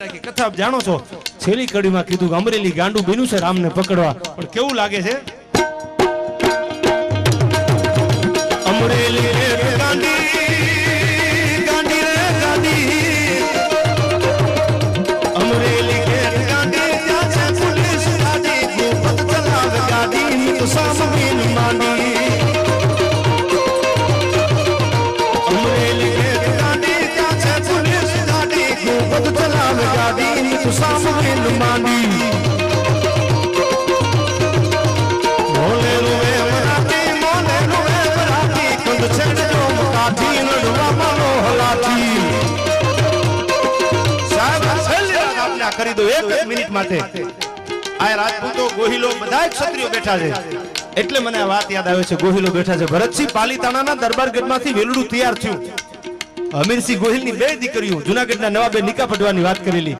कथा आप जानो छो छेली कड़ी में कीधुं अमरेली गांडू बीनु छे राम ने पकड़वा पण केवुं लागे छे अमरेली रे गांडी गांडी रे गांडी अमरेली रे गांडी त्या छे पुलिस गाड़ी पत चलावे गाड़ी तो सामने मांडी अमरेली रे गांडी त्या छे पुलिस गाड़ी पत चलावे गाड़ी तो सामने मांडी मोले रुवे मराठी मोले रुवे मराठी कुंद छेड़ जो काठी लड़वा मानो हलाठी साहब छेले आपने કરી દો એક મિનિટ માટે આ રાજપૂતો ગોહિલો બધા ક્ષત્રિયો બેઠા છે એટલે મને આ વાત યાદ આવે છે ગોહિલો બેઠા છે ભરતસિંહ પાલીતાણાના દરબારગઢમાંથી વેલડું તૈયાર થયું અમીરસિંહ ગોહિલની બે દીકરીઓ જૂનાગઢના નવાબે નિકા પડવાની વાત કરેલી